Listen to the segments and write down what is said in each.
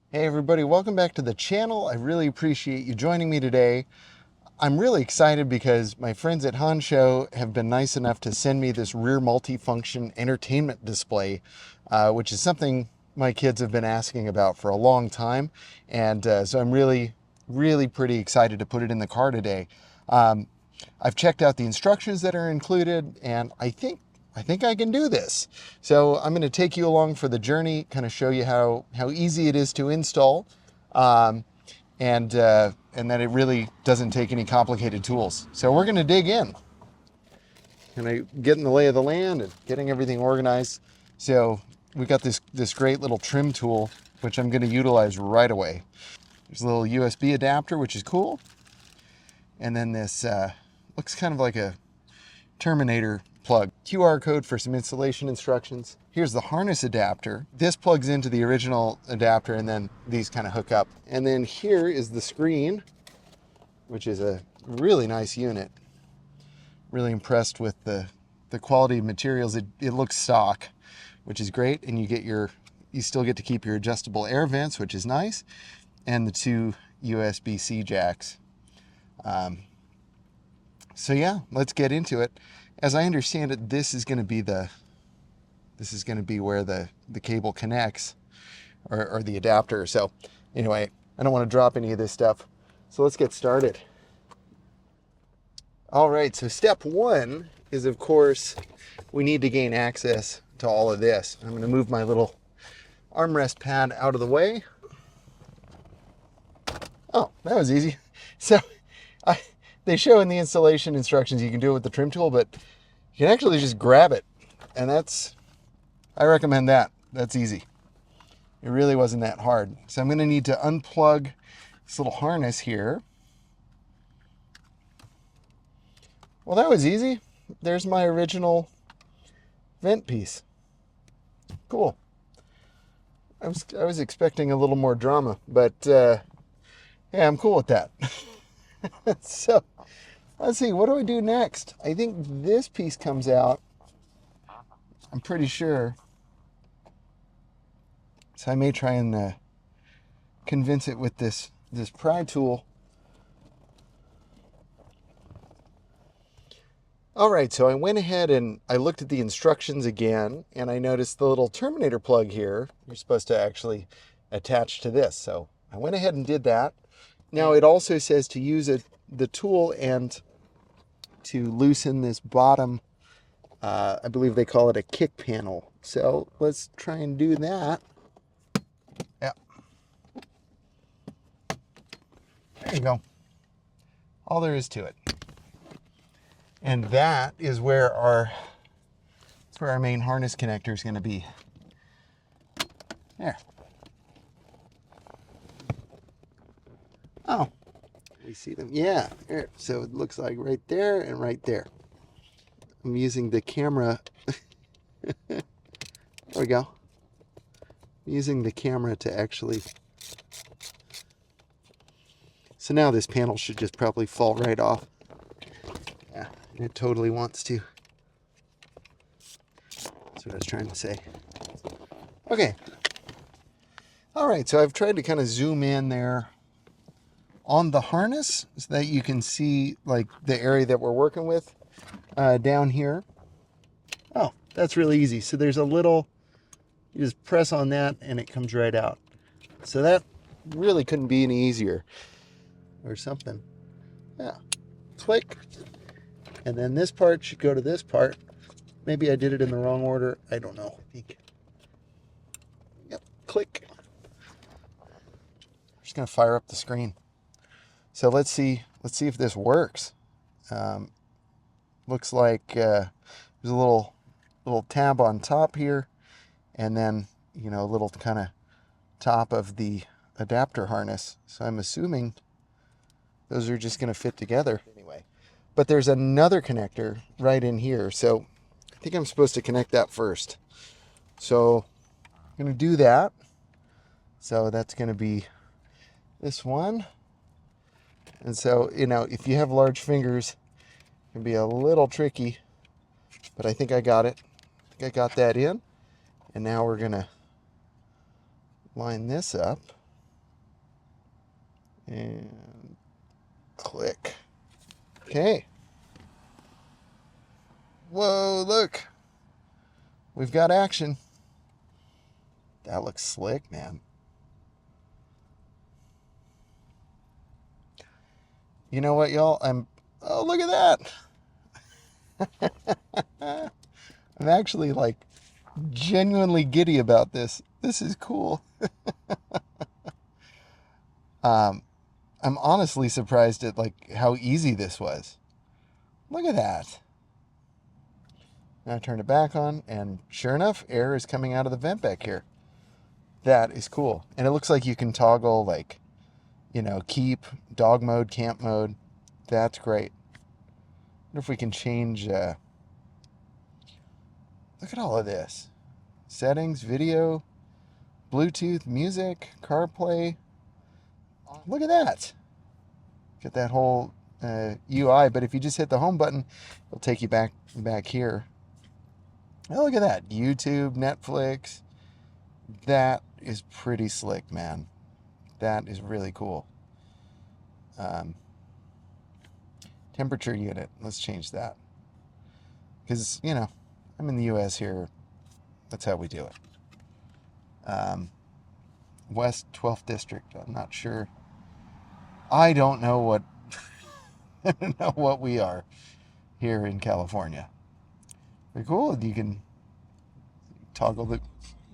Hey everybody, welcome back to the channel. I really appreciate you joining me today. I'm really excited because my friends at Hansshow have been nice enough to send me this rear multifunction entertainment display, which is something my kids have been asking about for a long time. And so I'm really pretty excited to put it in the car today. I've checked out the instructions that are included, and I think I can do this. So I'm going to take you along for the journey, kind of show you how easy it is to install, um, and that it really doesn't take any complicated tools. So we're going to dig in, and I get in the lay of the land and getting everything organized. So we got this great little trim tool, which I'm going to utilize right away. There's a little USB adapter, which is cool, and then this looks kind of like a Terminator plug. QR code for some installation instructions. Here's the harness adapter. This plugs into the original adapter, and then these kind of hook up. And then here is the screen, which is a really nice unit. Really impressed with the quality of materials. It looks stock, which is great, and you still get to keep your adjustable air vents, which is nice, and the two USB-C jacks. So yeah, let's get into it. As I understand it, this is going to be where the cable connects, or the adapter. So anyway, I don't want to drop any of this stuff. So let's get started. All right, so step one is, of course, we need to gain access to all of this. I'm going to move my little armrest pad out of the way. Oh, that was easy. So they show in the installation instructions you can do it with the trim tool, but you can actually just grab it. And I recommend that. That's easy. It really wasn't that hard. So I'm going to need to unplug this little harness here. Well, that was easy. There's my original vent piece. Cool. I was expecting a little more drama, but yeah, I'm cool with that. So let's see, what do I do next? I think this piece comes out. I'm pretty sure. So I may try and convince it with this pry tool. All right, so I went ahead and I looked at the instructions again, and I noticed the little Terminator plug here. You're supposed to actually attach to this. So I went ahead and did that. Now it also says to use the tool and to loosen this bottom, I believe they call it a kick panel. So let's try and do that. Yeah. There you go. All there is to it. And that is where our main harness connector is going to be. There. Oh, we see them. Yeah. There. So it looks like right there and right there. I'm using the camera. There we go. I'm using the camera to actually. So now this panel should just probably fall right off. Yeah, it totally wants to. That's what I was trying to say. Okay. All right, so I've tried to kind of zoom in there on the harness so that you can see like the area that we're working with down here. Oh, that's really easy. So there's a little, you just press on that and it comes right out. So that really couldn't be any easier or something. Yeah, click. And then this part should go to this part. Maybe I did it in the wrong order. I don't know. I think. Yep, click. I'm just gonna fire up the screen. So let's see if this works. Looks like there's a little tab on top here, and then a little kind of top of the adapter harness. So I'm assuming those are just going to fit together anyway. But there's another connector right in here, so I think I'm supposed to connect that first. So I'm going to do that. So that's going to be this one. And so, if you have large fingers, it can be a little tricky, but I think I got it. I think I got that in. And now we're going to line this up. And click. Okay. Whoa, look. We've got action. That looks slick, man. You know what, y'all? Oh, look at that. I'm actually like genuinely giddy about this. This is cool. I'm honestly surprised at like how easy this was. Look at that. Now I turn it back on, and sure enough, air is coming out of the vent back here. That is cool. And it looks like you can toggle like, keep, dog mode, camp mode. That's great. I wonder if we can change, look at all of this. Settings, video, Bluetooth, music, CarPlay. Look at that. Get that whole UI, but if you just hit the home button, it'll take you back here. Oh, look at that. YouTube, Netflix. That is pretty slick, man. That is really cool. Temperature unit. Let's change that. Because, I'm in the U.S. here. That's how we do it. West 12th District. I'm not sure. I don't know what I don't know what we are here in California. Very cool. You can toggle the...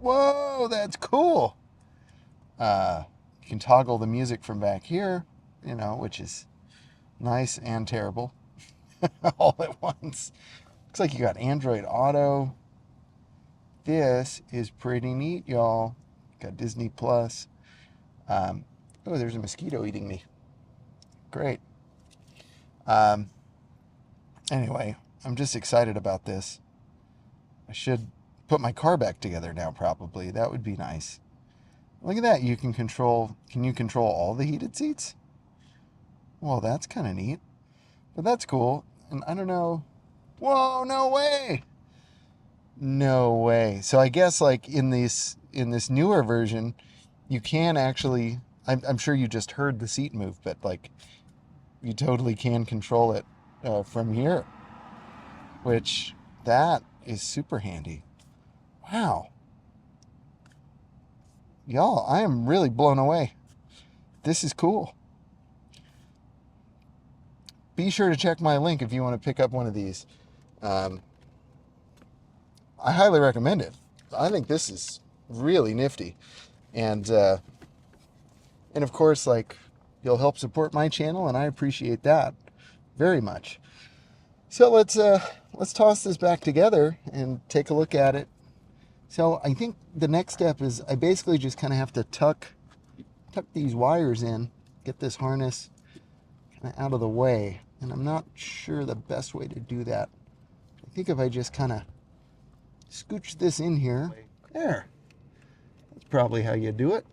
Whoa, that's cool. You can toggle the music from back here, which is nice and terrible all at once. Looks like you got Android Auto. This is pretty neat, y'all. Got Disney Plus. Oh, there's a mosquito eating me. Great. Anyway, I'm just excited about this. I should put my car back together now, probably. That would be nice. Look at that. Can you control all the heated seats? Well, that's kind of neat. But that's cool. And I don't know. Whoa, no way. No way. So I guess like in this newer version, you can actually, I'm sure you just heard the seat move, but like you totally can control it from here, which that is super handy. Wow. Y'all, I am really blown away. This is cool. Be sure to check my link if you want to pick up one of these. I highly recommend it. I think this is really nifty. And of course, like, you'll help support my channel, and I appreciate that very much. So let's toss this back together and take a look at it. So I think the next step is I basically just kind of have to tuck these wires in, get this harness kind of out of the way. And I'm not sure the best way to do that. I think if I just kind of scooch this in here, there. That's probably how you do it.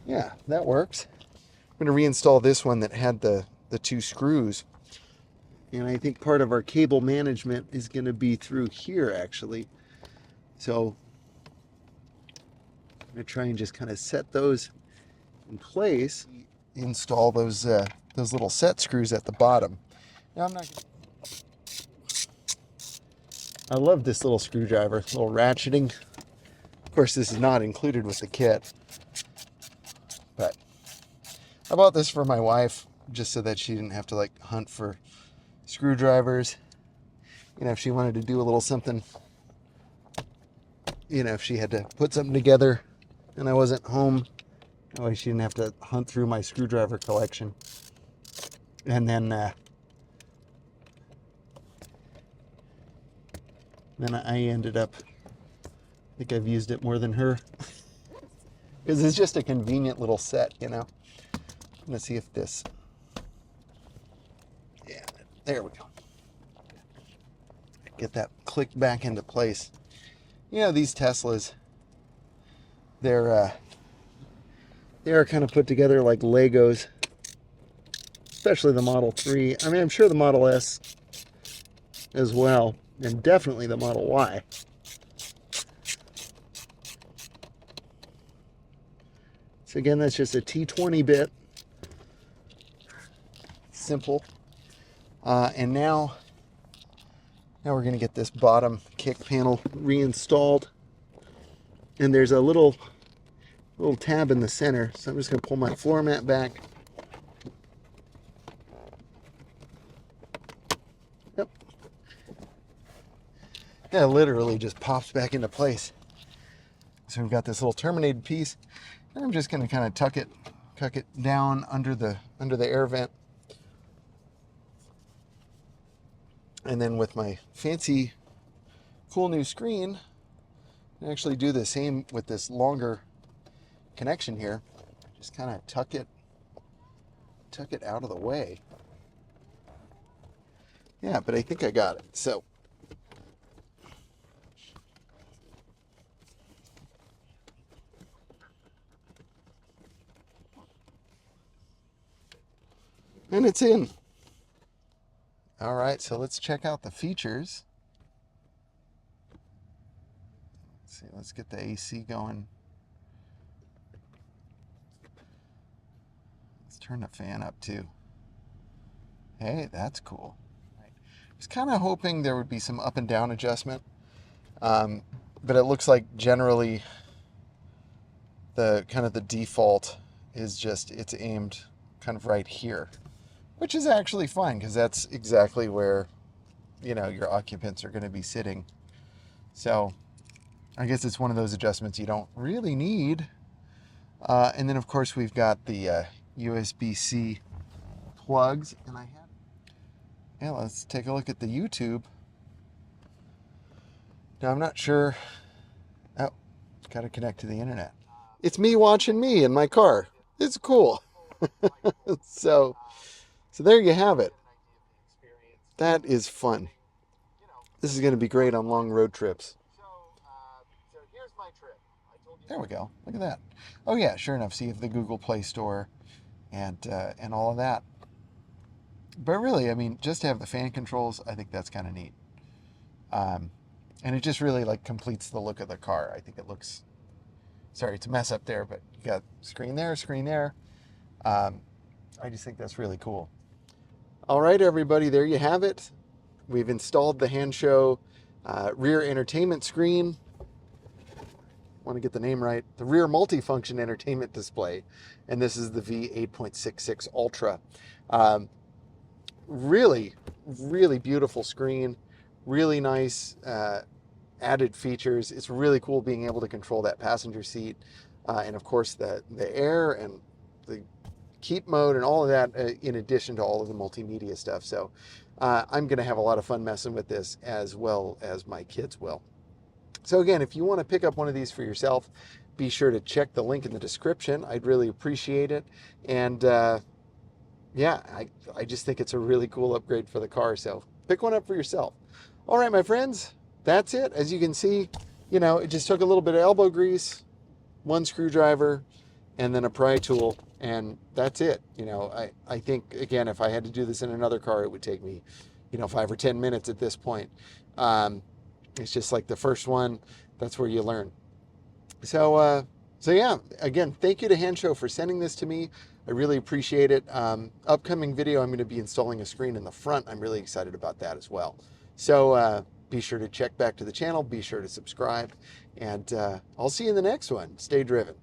Yeah, that works. I'm going to reinstall this one that had the two screws. And I think part of our cable management is going to be through here, actually. So I'm going to try and just kind of set those in place. Install those little set screws at the bottom. Now I love this little screwdriver, little ratcheting. Of course, this is not included with the kit, but I bought this for my wife just so that she didn't have to like hunt for screwdrivers. If she wanted to do a little something, if she had to put something together and I wasn't home, that way she didn't have to hunt through my screwdriver collection. And then I ended up, I think I've used it more than her. Because it's just a convenient little set, I'm going to see if this, yeah, there we go. Get that clicked back into place. These Teslas, they are kind of put together like Legos, especially the Model 3. I mean, I'm sure the Model S as well, and definitely the Model Y. So again, that's just a T20 bit. simple. And now we're going to get this bottom kick panel reinstalled. And there's a little tab in the center, so I'm just going to pull my floor mat back. Yep. Yeah, it literally just pops back into place. So we've got this little terminated piece, and I'm just going to kind of tuck it down under the air vent. And then with my fancy cool new screen, I can actually do the same with this longer connection here. Just kind of tuck it out of the way. Yeah, but I think I got it. So and it's in. All right, so let's check out the features. Let's see, let's get the AC going. Let's turn the fan up too. Hey, that's cool. I was kind of hoping there would be some up and down adjustment, but it looks like generally the default is just, it's aimed kind of right here, which is actually fine because that's exactly where, you know, your occupants are going to be sitting. So I guess it's one of those adjustments you don't really need. And then of course we've got the USB-C plugs, and yeah, let's take a look at the YouTube. Now I'm not sure. Oh, got to connect to the internet. It's me watching me in my car. It's cool. So there you have it. That is fun. This is going to be great on long road trips. There we go. Look at that. Oh yeah, sure enough. See if the Google Play Store and all of that. But really, I mean, just to have the fan controls, I think that's kind of neat. And it just really like completes the look of the car. I think it looks, sorry, it's a mess up there, but you got screen there, screen there. I just think that's really cool. All right, everybody, there you have it. We've installed the Hansshow rear entertainment screen. Want to get the name right. The rear multifunction entertainment display. And this is the V8.66 Ultra. Really, really beautiful screen. Really nice added features. It's really cool being able to control that passenger seat. And of course the air and the keep mode and all of that, in addition to all of the multimedia stuff. So I'm going to have a lot of fun messing with this, as well as my kids will. So again, if you want to pick up one of these for yourself, be sure to check the link in the description. I'd really appreciate it. And yeah, I just think it's a really cool upgrade for the car. So pick one up for yourself. All right, my friends, that's it. As you can see, you know, it just took a little bit of elbow grease, one screwdriver, and then a pry tool, and that's it. You know, I think, again, if I had to do this in another car, it would take me, you know, 5 or 10 minutes at this point. It's just like the first one, that's where you learn. So yeah, again, thank you to Hansshow for sending this to me. I really appreciate it. Upcoming video, I'm going to be installing a screen in the front. I'm really excited about that as well. So be sure to check back to the channel, be sure to subscribe, and I'll see you in the next one. Stay driven.